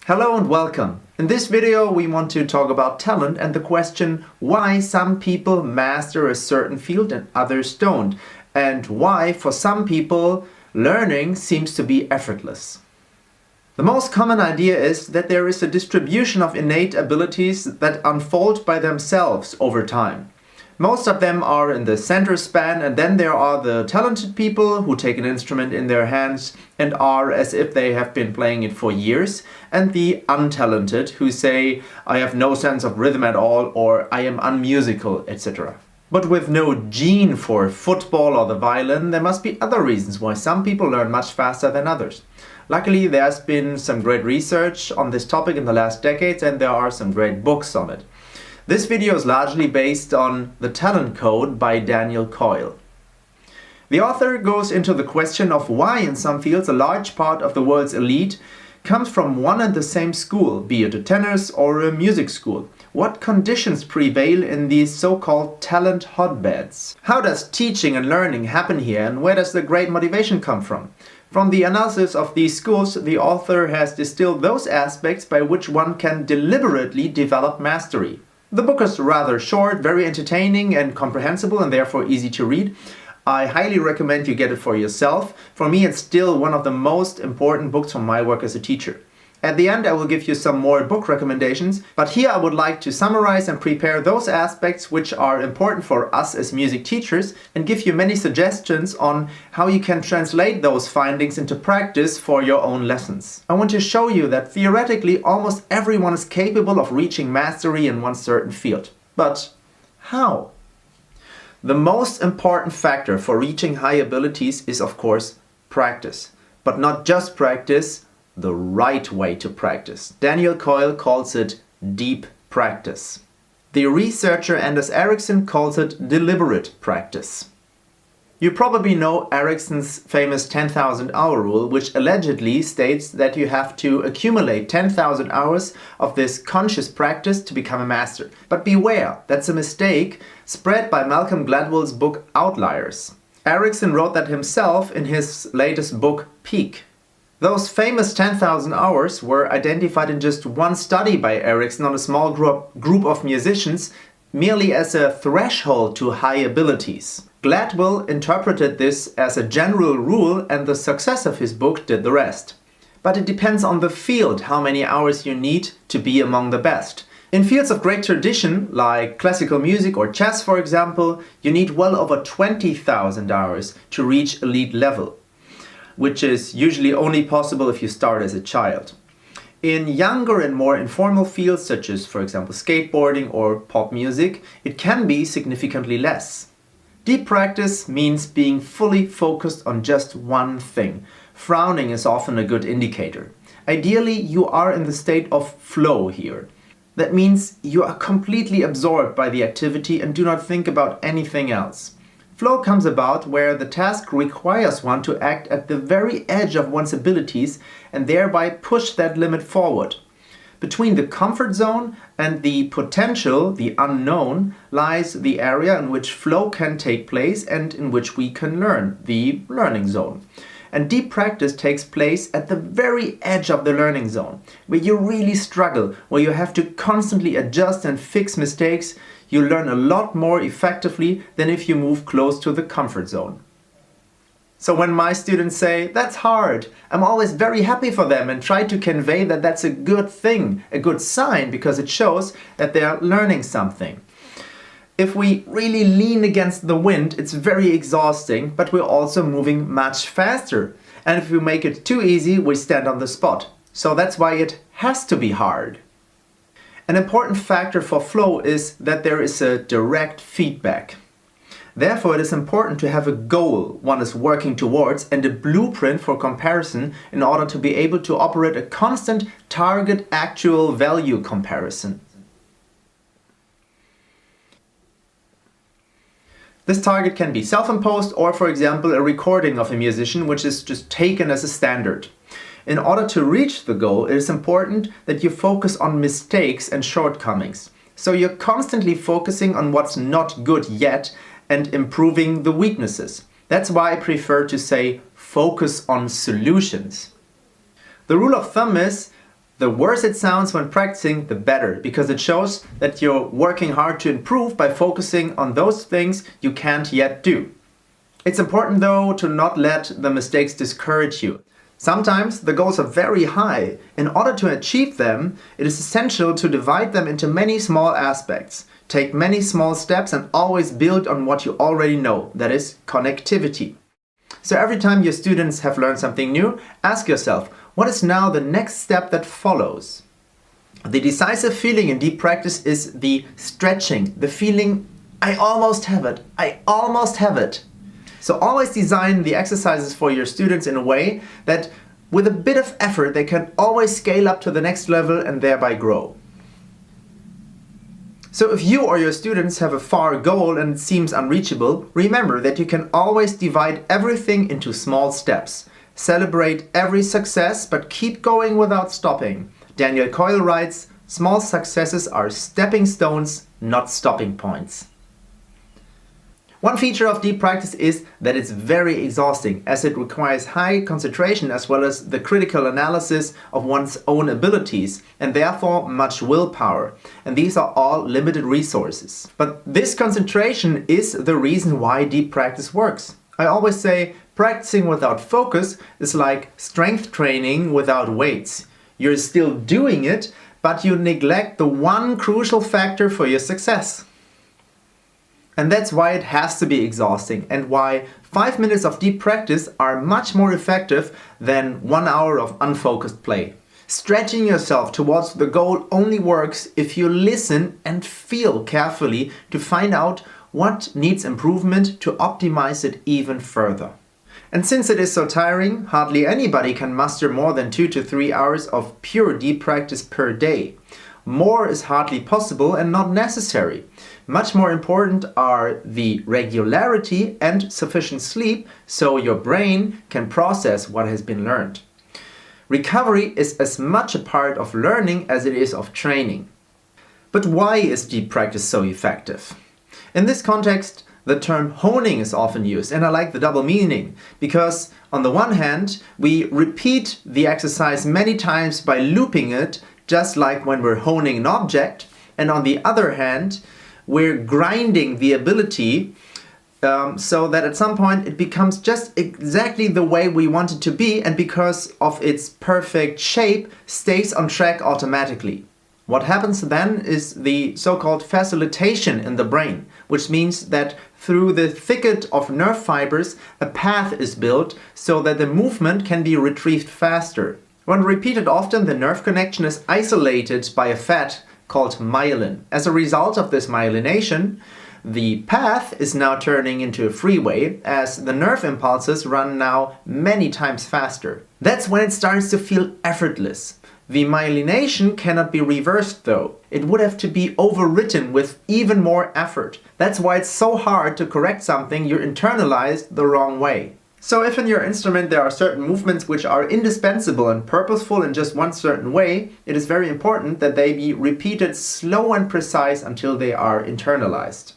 Hello and welcome. In this video we want to talk about talent and the question why some people master a certain field and others don't, and why for some people learning seems to be effortless. The most common idea is that there is a distribution of innate abilities that unfold by themselves over time. Most of them are in the center span, and then there are the talented people who take an instrument in their hands and are as if they have been playing it for years, and the untalented who say, I have no sense of rhythm at all, or I am unmusical, etc. But with no gene for football or the violin, there must be other reasons why some people learn much faster than others. Luckily, there's been some great research on this topic in the last decades, and there are some great books on it. This video is largely based on The Talent Code by Daniel Coyle. The author goes into the question of why in some fields a large part of the world's elite comes from one and the same school, be it a tennis or a music school. What conditions prevail in these so-called talent hotbeds? How does teaching and learning happen here, and where does the great motivation come from? From the analysis of these schools, the author has distilled those aspects by which one can deliberately develop mastery. The book is rather short, very entertaining and comprehensible, and therefore easy to read. I highly recommend you get it for yourself. For me, it's still one of the most important books from my work as a teacher. At the end, I will give you some more book recommendations, but here I would like to summarize and prepare those aspects which are important for us as music teachers and give you many suggestions on how you can translate those findings into practice for your own lessons. I want to show you that theoretically almost everyone is capable of reaching mastery in one certain field. But how? The most important factor for reaching high abilities is, of course, practice. But not just practice, the right way to practice. Daniel Coyle calls it deep practice. The researcher Anders Ericsson calls it deliberate practice. You probably know Ericsson's famous 10,000 hour rule, which allegedly states that you have to accumulate 10,000 hours of this conscious practice to become a master. But beware, that's a mistake spread by Malcolm Gladwell's book Outliers. Ericsson wrote that himself in his latest book Peak. Those famous 10,000 hours were identified in just one study by Ericsson on a small group of musicians merely as a threshold to high abilities. Gladwell interpreted this as a general rule, and the success of his book did the rest. But it depends on the field how many hours you need to be among the best. In fields of great tradition, like classical music or chess for example, you need well over 20,000 hours to reach elite level, which is usually only possible if you start as a child. In younger and more informal fields, such as, for example, skateboarding or pop music, it can be significantly less. Deep practice means being fully focused on just one thing. Frowning is often a good indicator. Ideally, you are in the state of flow here. That means you are completely absorbed by the activity and do not think about anything else. Flow comes about where the task requires one to act at the very edge of one's abilities and thereby push that limit forward. Between the comfort zone and the potential, the unknown, lies the area in which flow can take place and in which we can learn, the learning zone. And deep practice takes place at the very edge of the learning zone, where you really struggle, where you have to constantly adjust and fix mistakes. You learn a lot more effectively than if you move close to the comfort zone. So when my students say, that's hard, I'm always very happy for them and try to convey that that's a good thing, a good sign, because it shows that they are learning something. If we really lean against the wind, it's very exhausting, but we're also moving much faster. And if we make it too easy, we stand on the spot. So that's why it has to be hard. An important factor for flow is that there is a direct feedback. Therefore, it is important to have a goal one is working towards and a blueprint for comparison in order to be able to operate a constant target actual value comparison. This target can be self-imposed or, for example, a recording of a musician which is just taken as a standard. In order to reach the goal, it is important that you focus on mistakes and shortcomings. So you're constantly focusing on what's not good yet and improving the weaknesses. That's why I prefer to say focus on solutions. The rule of thumb is The worse it sounds when practicing, the better, because it shows that you're working hard to improve by focusing on those things you can't yet do. It's important though to not let the mistakes discourage you. Sometimes the goals are very high. In order to achieve them, it is essential to divide them into many small aspects. Take many small steps and always build on what you already know, that is, connectivity. So every time your students have learned something new, ask yourself, what is now the next step that follows? The decisive feeling in deep practice is the stretching, the feeling, I almost have it, I almost have it. So always design the exercises for your students in a way that with a bit of effort they can always scale up to the next level and thereby grow. So if you or your students have a far goal and it seems unreachable, remember that you can always divide everything into small steps. Celebrate every success, but keep going without stopping. Daniel Coyle writes, "Small successes are stepping stones, not stopping points." One feature of deep practice is that it's very exhausting, as it requires high concentration as well as the critical analysis of one's own abilities, and therefore much willpower. And these are all limited resources. But this concentration is the reason why deep practice works. I always say, practicing without focus is like strength training without weights. You're still doing it, but you neglect the one crucial factor for your success. And that's why it has to be exhausting, and why 5 minutes of deep practice are much more effective than 1 hour of unfocused play. Stretching yourself towards the goal only works if you listen and feel carefully to find out what needs improvement to optimize it even further. And since it is so tiring, hardly anybody can muster more than 2 to 3 hours of pure deep practice per day. More is hardly possible and not necessary. Much more important are the regularity and sufficient sleep so your brain can process what has been learned. Recovery is as much a part of learning as it is of training. But why is deep practice so effective? In this context, the term honing is often used, and I like the double meaning, because on the one hand, we repeat the exercise many times by looping it, just like when we're honing an object, and on the other hand, we're grinding the ability so that at some point it becomes just exactly the way we want it to be, and because of its perfect shape, stays on track automatically. What happens then is the so-called facilitation in the brain, which means that through the thicket of nerve fibers, a path is built so that the movement can be retrieved faster. When repeated often, the nerve connection is isolated by a fat called myelin. As a result of this myelination, the path is now turning into a freeway as the nerve impulses run now many times faster. That's when it starts to feel effortless. The myelination cannot be reversed though. It would have to be overwritten with even more effort. That's why it's so hard to correct something you internalized the wrong way. So if in your instrument there are certain movements which are indispensable and purposeful in just one certain way, it is very important that they be repeated slow and precise until they are internalized.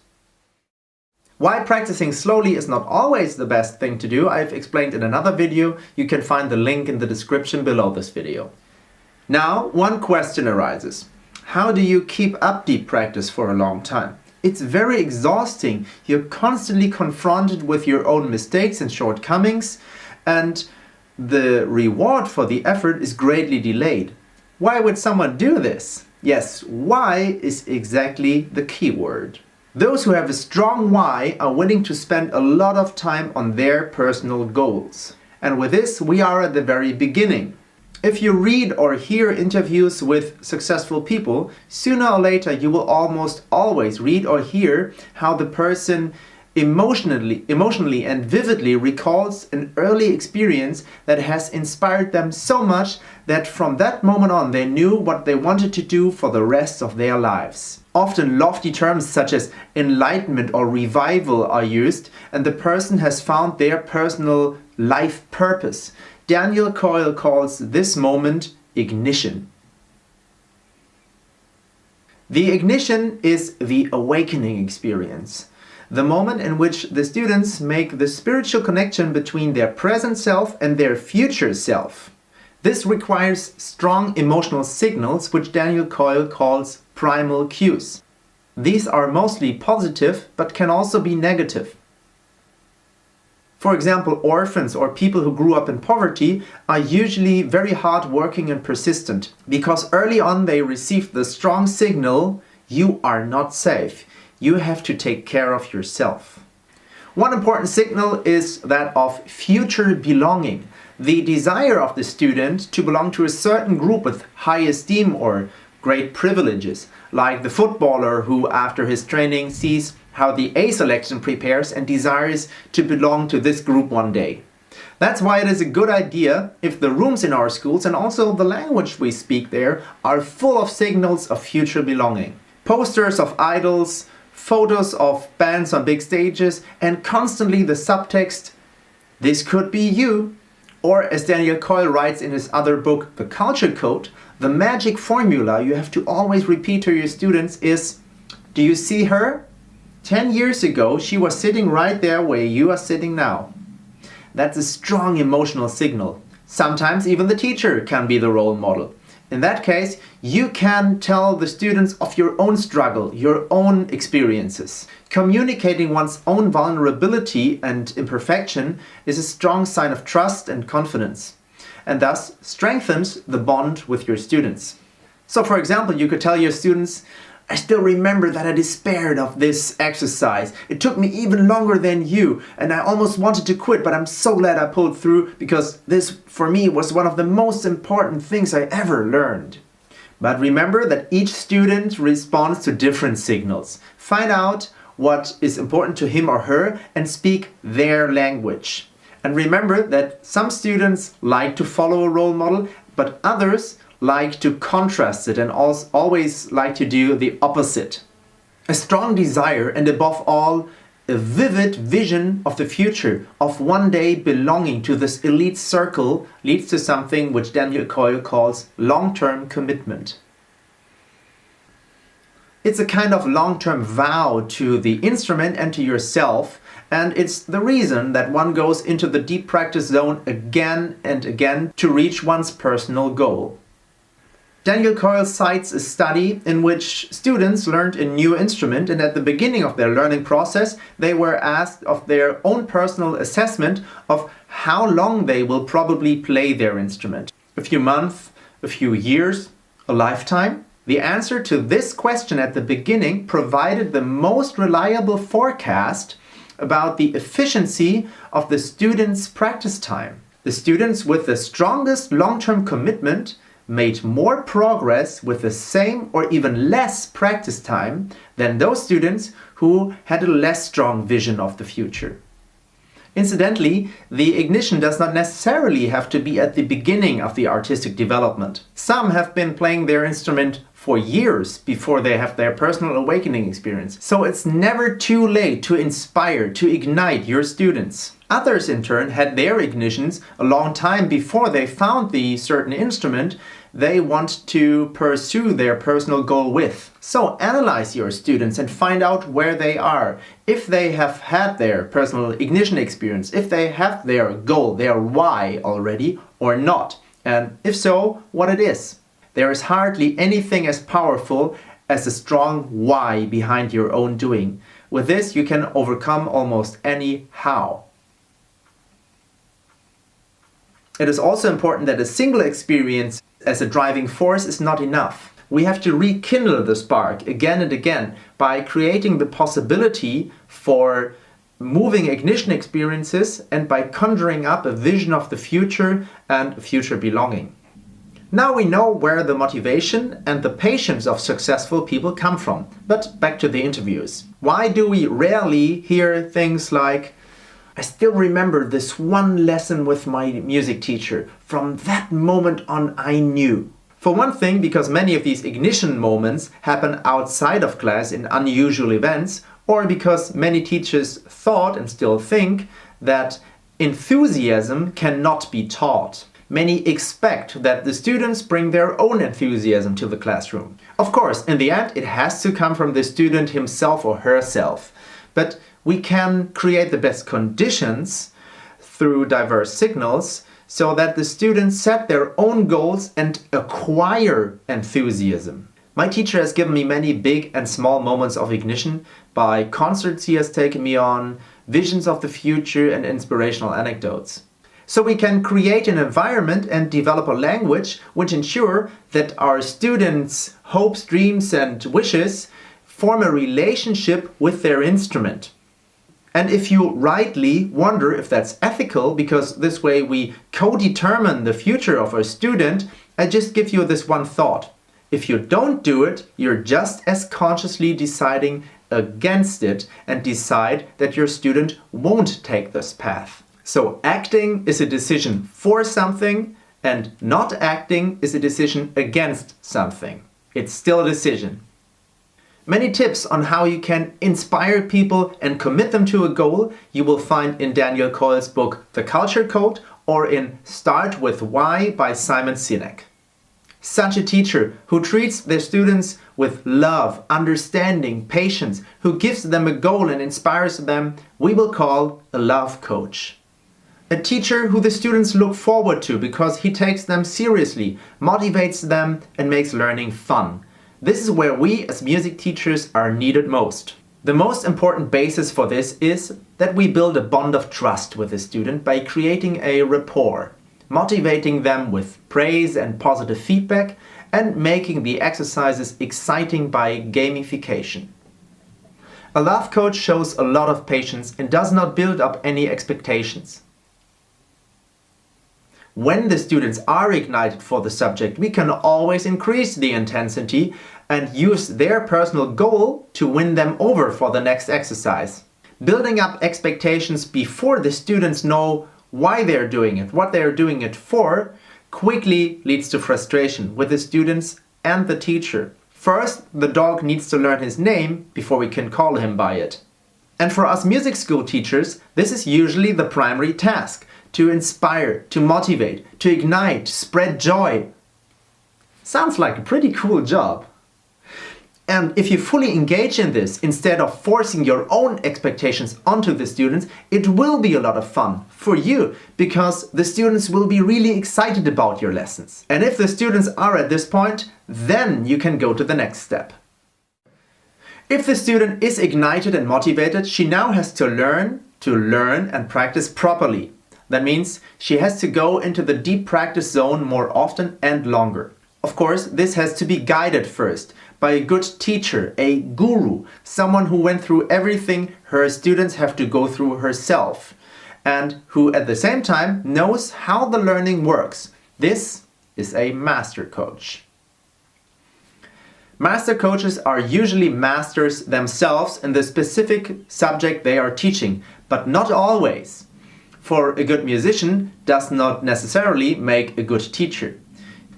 Why practicing slowly is not always the best thing to do, I've explained in another video. You can find the link in the description below this video. Now, one question arises. How do you keep up deep practice for a long time? It's very exhausting. You're constantly confronted with your own mistakes and shortcomings, and the reward for the effort is greatly delayed. Why would someone do this? Yes, why is exactly the key word. Those who have a strong why are willing to spend a lot of time on their personal goals. And with this, we are at the very beginning. If you read or hear interviews with successful people, sooner or later you will almost always read or hear how the person emotionally and vividly recalls an early experience that has inspired them so much that from that moment on they knew what they wanted to do for the rest of their lives. Often lofty terms such as enlightenment or revival are used, and the person has found their personal life purpose. Daniel Coyle calls this moment ignition. The ignition is the awakening experience, the moment in which the students make the spiritual connection between their present self and their future self. This requires strong emotional signals, which Daniel Coyle calls primal cues. These are mostly positive, but can also be negative. For example, orphans or people who grew up in poverty are usually very hardworking and persistent, because early on they received the strong signal, you are not safe. You have to take care of yourself. One important signal is that of future belonging. The desire of the student to belong to a certain group with high esteem or great privileges, like the footballer who after his training sees how the A selection prepares and desires to belong to this group one day. That's why it is a good idea if the rooms in our schools and also the language we speak there are full of signals of future belonging. Posters of idols, photos of bands on big stages, and constantly the subtext, this could be you. Or as Daniel Coyle writes in his other book, The Culture Code, the magic formula you have to always repeat to your students is, do you see her? 10 years ago, she was sitting right there where you are sitting now. That's a strong emotional signal. Sometimes even the teacher can be the role model. In that case, you can tell the students of your own struggle, your own experiences. Communicating one's own vulnerability and imperfection is a strong sign of trust and confidence, and thus strengthens the bond with your students. So for example, you could tell your students, I still remember that I despaired of this exercise. It took me even longer than you, and I almost wanted to quit, but I'm so glad I pulled through because this, for me, was one of the most important things I ever learned. But remember that each student responds to different signals. Find out what is important to him or her and speak their language. And remember that some students like to follow a role model, but others like to contrast it and always like to do the opposite. A strong desire and above all a vivid vision of the future, of one day belonging to this elite circle, leads to something which Daniel Coyle calls long-term commitment. It's a kind of long-term vow to the instrument and to yourself, and it's the reason that one goes into the deep practice zone again and again to reach one's personal goal. Daniel Coyle cites a study in which students learned a new instrument, and at the beginning of their learning process they were asked of their own personal assessment of how long they will probably play their instrument. A few months, a few years, a lifetime? The answer to this question at the beginning provided the most reliable forecast about the efficiency of the students' practice time. The students with the strongest long-term commitment made more progress with the same or even less practice time than those students who had a less strong vision of the future. Incidentally, the ignition does not necessarily have to be at the beginning of the artistic development. Some have been playing their instrument for years before they have their personal awakening experience. So it's never too late to inspire, to ignite your students. Others in turn had their ignitions a long time before they found the certain instrument they want to pursue their personal goal with. So analyze your students and find out where they are. If they have had their personal ignition experience, if they have their goal, their why already or not. And if so, what it is. There is hardly anything as powerful as a strong why behind your own doing. With this, you can overcome almost any how. It is also important that a single experience as a driving force is not enough. We have to rekindle the spark again and again by creating the possibility for moving ignition experiences and by conjuring up a vision of the future and future belonging. Now we know where the motivation and the patience of successful people come from. But back to the interviews. Why do we rarely hear things like, I still remember this one lesson with my music teacher. From that moment on, I knew. For one thing, because many of these ignition moments happen outside of class in unusual events, or because many teachers thought and still think that enthusiasm cannot be taught. Many expect that the students bring their own enthusiasm to the classroom. Of course, in the end, it has to come from the student himself or herself. But we can create the best conditions through diverse signals so that the students set their own goals and acquire enthusiasm. My teacher has given me many big and small moments of ignition by concerts he has taken me on, visions of the future, and inspirational anecdotes. So we can create an environment and develop a language which ensure that our students' hopes, dreams, and wishes form a relationship with their instrument. And if you rightly wonder if that's ethical, because this way we co-determine the future of our student, I just give you this one thought. If you don't do it, you're just as consciously deciding against it and decide that your student won't take this path. So acting is a decision for something, and not acting is a decision against something. It's still a decision. Many tips on how you can inspire people and commit them to a goal you will find in Daniel Coyle's book The Culture Code or in Start With Why by Simon Sinek. Such a teacher who treats their students with love, understanding, patience, who gives them a goal and inspires them, we will call a love coach. A teacher who the students look forward to because he takes them seriously, motivates them, and makes learning fun. This is where we as music teachers are needed most. The most important basis for this is that we build a bond of trust with the student by creating a rapport, motivating them with praise and positive feedback, and making the exercises exciting by gamification. A love coach shows a lot of patience and does not build up any expectations. When the students are ignited for the subject, we can always increase the intensity and use their personal goal to win them over for the next exercise. Building up expectations before the students know why they're doing it, what they're doing it for, quickly leads to frustration with the students and the teacher. First, the dog needs to learn his name before we can call him by it. And for us music school teachers, this is usually the primary task: to inspire, to motivate, to ignite, spread joy. Sounds like a pretty cool job. And if you fully engage in this, instead of forcing your own expectations onto the students, it will be a lot of fun for you, because the students will be really excited about your lessons. And if the students are at this point, then you can go to the next step. If the student is ignited and motivated, she now has to learn and practice properly. That means she has to go into the deep practice zone more often and longer. Of course, this has to be guided first by a good teacher, a guru, someone who went through everything her students have to go through herself, and who at the same time knows how the learning works. This is a master coach. Master coaches are usually masters themselves in the specific subject they are teaching, but not always. For a good musician does not necessarily make a good teacher.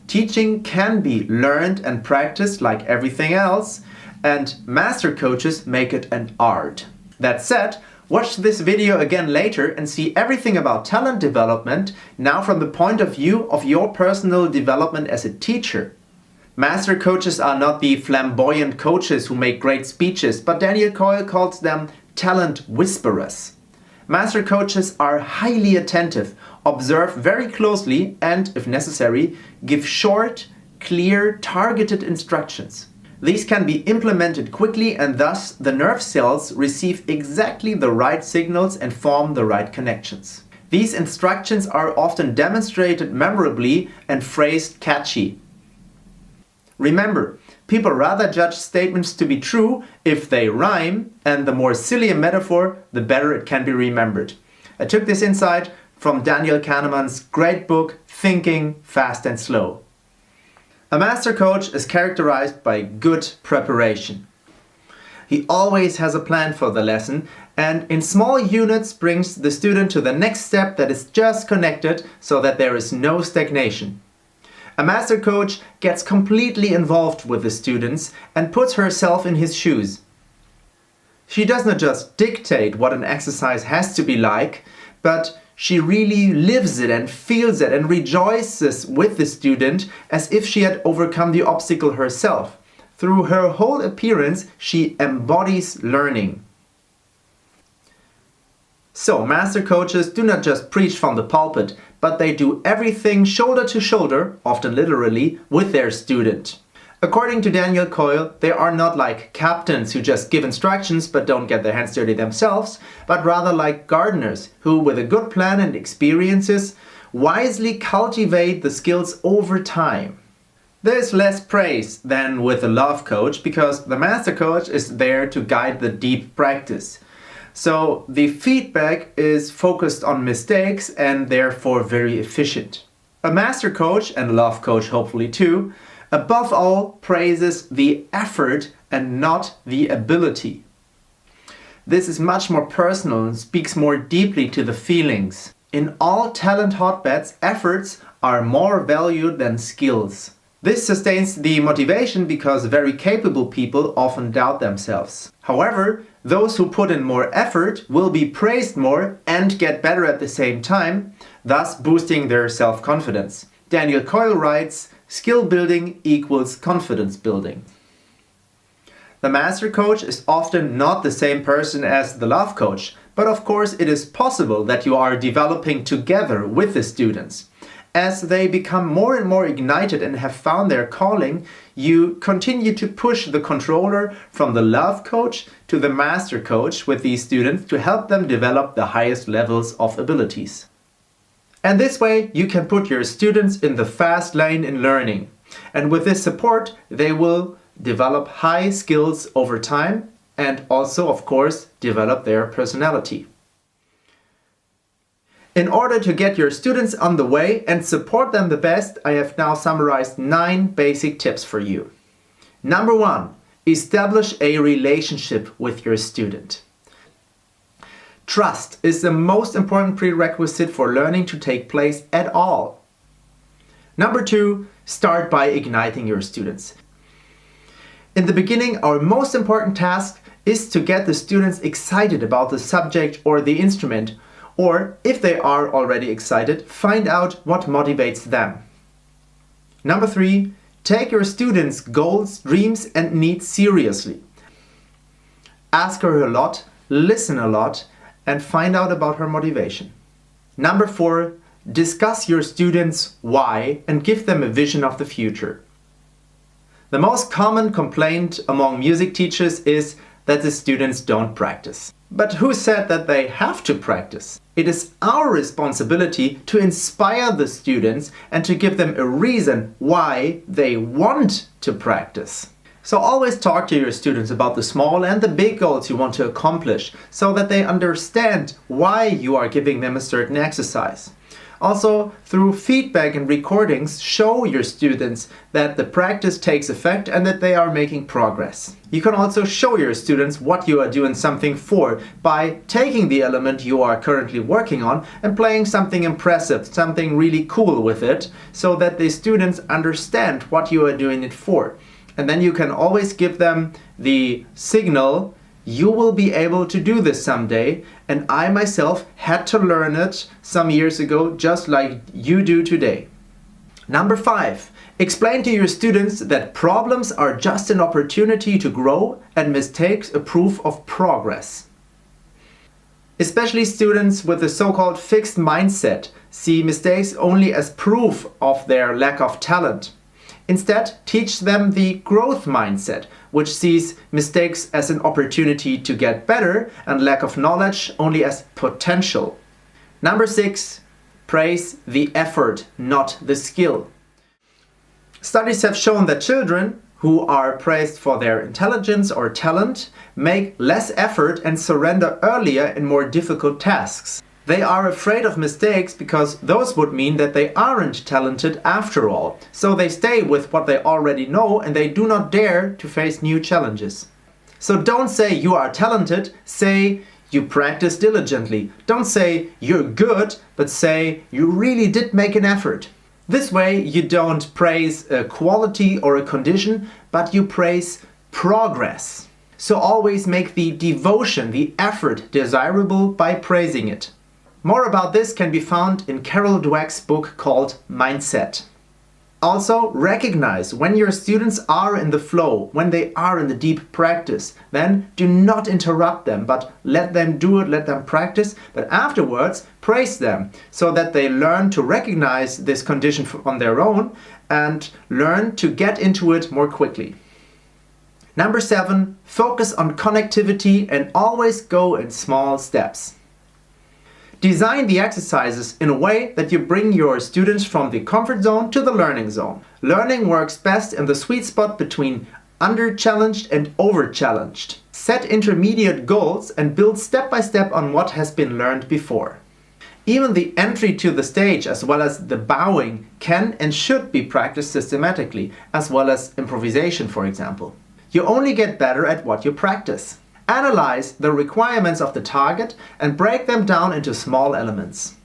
Teaching can be learned and practiced like everything else, and master coaches make it an art. That said, watch this video again later and see everything about talent development now from the point of view of your personal development as a teacher. Master coaches are not the flamboyant coaches who make great speeches, but Daniel Coyle calls them talent whisperers. Master coaches are highly attentive, observe very closely, and, if necessary, give short, clear, targeted instructions. These can be implemented quickly, and thus the nerve cells receive exactly the right signals and form the right connections. These instructions are often demonstrated memorably and phrased catchy. Remember, people rather judge statements to be true if they rhyme, and the more silly a metaphor, the better it can be remembered. I took this insight from Daniel Kahneman's great book, Thinking Fast and Slow. A master coach is characterized by good preparation. He always has a plan for the lesson, and in small units brings the student to the next step that is just connected so that there is no stagnation. A master coach gets completely involved with the students and puts herself in his shoes. She does not just dictate what an exercise has to be like, but she really lives it and feels it and rejoices with the student as if she had overcome the obstacle herself. Through her whole appearance, she embodies learning. So, master coaches do not just preach from the pulpit, but they do everything shoulder to shoulder, often literally, with their student. According to Daniel Coyle, they are not like captains who just give instructions but don't get their hands dirty themselves, but rather like gardeners who, with a good plan and experiences, wisely cultivate the skills over time. There's less praise than with a love coach because the master coach is there to guide the deep practice. So the feedback is focused on mistakes and therefore very efficient. A master coach, and a love coach hopefully too, above all praises the effort and not the ability. This is much more personal and speaks more deeply to the feelings. In all talent hotbeds, efforts are more valued than skills. This sustains the motivation because very capable people often doubt themselves. However, those who put in more effort will be praised more and get better at the same time, thus boosting their self-confidence. Daniel Coyle writes, "Skill building equals confidence building." The master coach is often not the same person as the love coach, but of course it is possible that you are developing together with the students. As they become more and more ignited and have found their calling, you continue to push the controller from the love coach to the master coach with these students to help them develop the highest levels of abilities. And this way you can put your students in the fast lane in learning. And with this support, they will develop high skills over time and also, of course, develop their personality. In order to get your students on the way and support them the best, I have now summarized 9 basic tips for you. Number 1, establish a relationship with your student. Trust is the most important prerequisite for learning to take place at all. Number 2, start by igniting your students. In the beginning, our most important task is to get the students excited about the subject or the instrument, or if they are already excited, find out what motivates them. Number 3, take your students' goals, dreams and needs seriously. Ask her a lot, listen a lot, and find out about her motivation. Number 4, discuss your students' why and give them a vision of the future. The most common complaint among music teachers is that the students don't practice. But who said that they have to practice? It is our responsibility to inspire the students and to give them a reason why they want to practice. So always talk to your students about the small and the big goals you want to accomplish so that they understand why you are giving them a certain exercise. Also, through feedback and recordings, show your students that the practice takes effect and that they are making progress. You can also show your students what you are doing something for by taking the element you are currently working on and playing something impressive, something really cool with it, so that the students understand what you are doing it for. And then you can always give them the signal, you will be able to do this someday, and I myself had to learn it some years ago just like you do today. Number 5, explain to your students that problems are just an opportunity to grow and mistakes a proof of progress. Especially students with a so-called fixed mindset see mistakes only as proof of their lack of talent. Instead, teach them the growth mindset, which sees mistakes as an opportunity to get better and lack of knowledge only as potential. Number 6, praise the effort, not the skill. Studies have shown that children who are praised for their intelligence or talent make less effort and surrender earlier in more difficult tasks. They are afraid of mistakes because those would mean that they aren't talented after all. So they stay with what they already know and they do not dare to face new challenges. So don't say you are talented, say you practice diligently. Don't say you're good, but say you really did make an effort. This way you don't praise a quality or a condition, but you praise progress. So always make the devotion, the effort desirable by praising it. More about this can be found in Carol Dweck's book called Mindset. Also, recognize when your students are in the flow, when they are in the deep practice. Then do not interrupt them, but let them do it, let them practice. But afterwards, praise them so that they learn to recognize this condition on their own and learn to get into it more quickly. Number 7, focus on connectivity and always go in small steps. Design the exercises in a way that you bring your students from the comfort zone to the learning zone. Learning works best in the sweet spot between under-challenged and over-challenged. Set intermediate goals and build step by step on what has been learned before. Even the entry to the stage as well as the bowing can and should be practiced systematically, as well as improvisation, for example. You only get better at what you practice. Analyze the requirements of the target and break them down into small elements.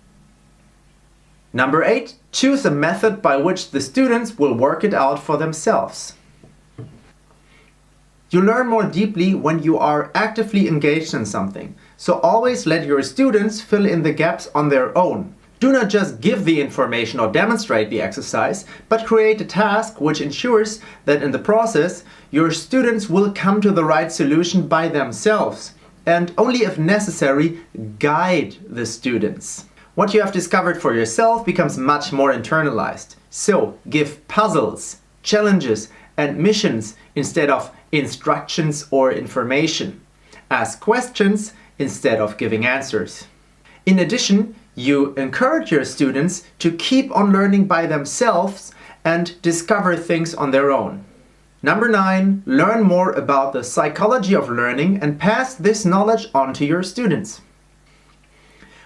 Number 8, choose a method by which the students will work it out for themselves. You learn more deeply when you are actively engaged in something, so always let your students fill in the gaps on their own. Do not just give the information or demonstrate the exercise, but create a task which ensures that in the process your students will come to the right solution by themselves, and only if necessary guide the students. What you have discovered for yourself becomes much more internalized. So give puzzles, challenges and missions instead of instructions or information. Ask questions instead of giving answers. In addition, you encourage your students to keep on learning by themselves and discover things on their own. Number 9, learn more about the psychology of learning and pass this knowledge on to your students.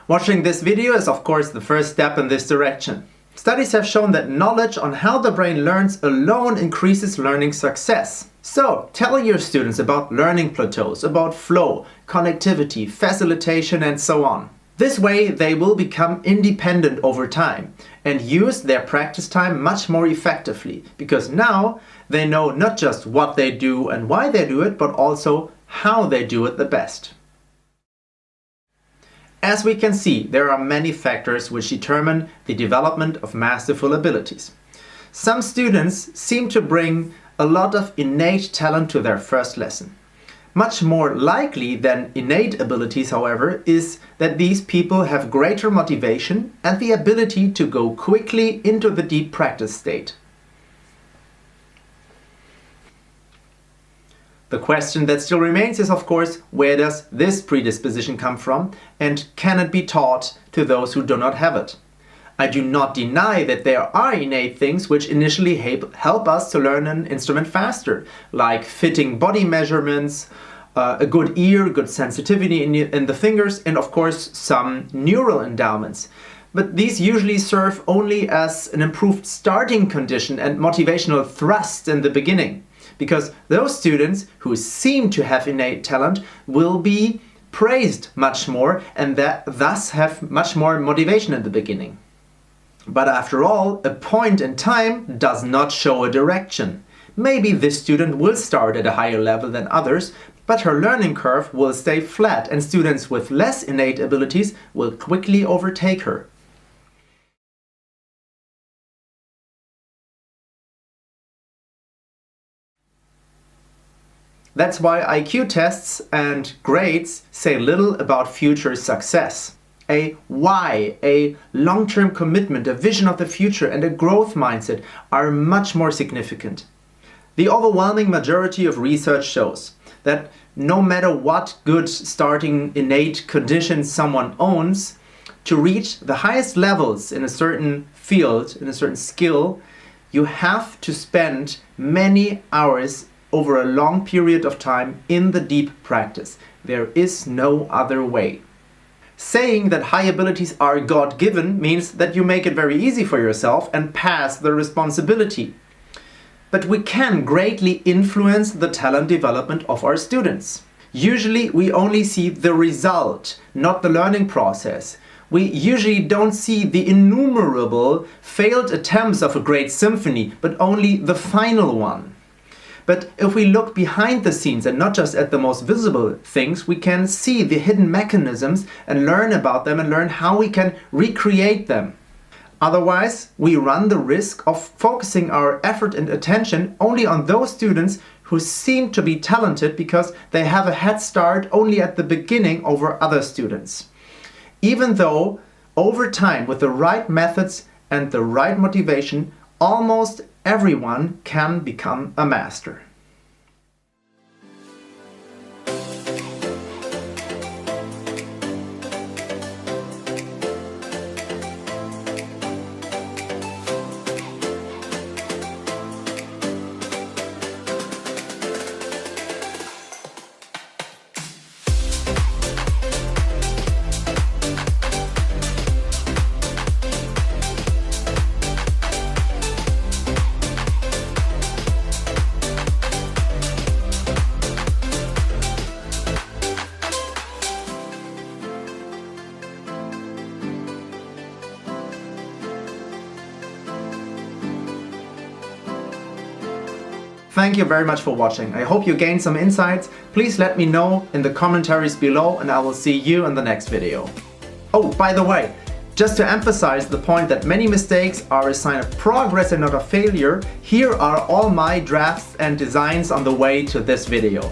Watching this video is of course the first step in this direction. Studies have shown that knowledge on how the brain learns alone increases learning success. So, tell your students about learning plateaus, about flow, connectivity, facilitation and so on. This way they will become independent over time and use their practice time much more effectively, because now they know not just what they do and why they do it, but also how they do it the best. As we can see, there are many factors which determine the development of masterful abilities. Some students seem to bring a lot of innate talent to their first lesson. Much more likely than innate abilities, however, is that these people have greater motivation and the ability to go quickly into the deep practice state. The question that still remains is, of course, where does this predisposition come from and can it be taught to those who do not have it? I do not deny that there are innate things which initially help us to learn an instrument faster, like fitting body measurements, a good ear, good sensitivity in the fingers, and of course some neural endowments. But these usually serve only as an improved starting condition and motivational thrust in the beginning, because those students who seem to have innate talent will be praised much more and thus have much more motivation in the beginning. But after all, a point in time does not show a direction. Maybe this student will start at a higher level than others, but her learning curve will stay flat and students with less innate abilities will quickly overtake her. That's why IQ tests and grades say little about future success. A why, a long-term commitment, a vision of the future and a growth mindset are much more significant. The overwhelming majority of research shows that no matter what good starting innate conditions someone owns, to reach the highest levels in a certain field, in a certain skill, you have to spend many hours over a long period of time in the deep practice. There is no other way. Saying that high abilities are God-given means that you make it very easy for yourself and pass the responsibility. But we can greatly influence the talent development of our students. Usually we only see the result, not the learning process. We usually don't see the innumerable failed attempts of a great symphony, but only the final one. But if we look behind the scenes and not just at the most visible things, we can see the hidden mechanisms and learn about them and learn how we can recreate them. Otherwise, we run the risk of focusing our effort and attention only on those students who seem to be talented because they have a head start only at the beginning over other students. Even though, over time, with the right methods and the right motivation, almost everyone can become a master. Thank you very much for watching. I hope you gained some insights. Please let me know in the commentaries below and I will see you in the next video. Oh, by the way, just to emphasize the point that many mistakes are a sign of progress and not a failure, here are all my drafts and designs on the way to this video.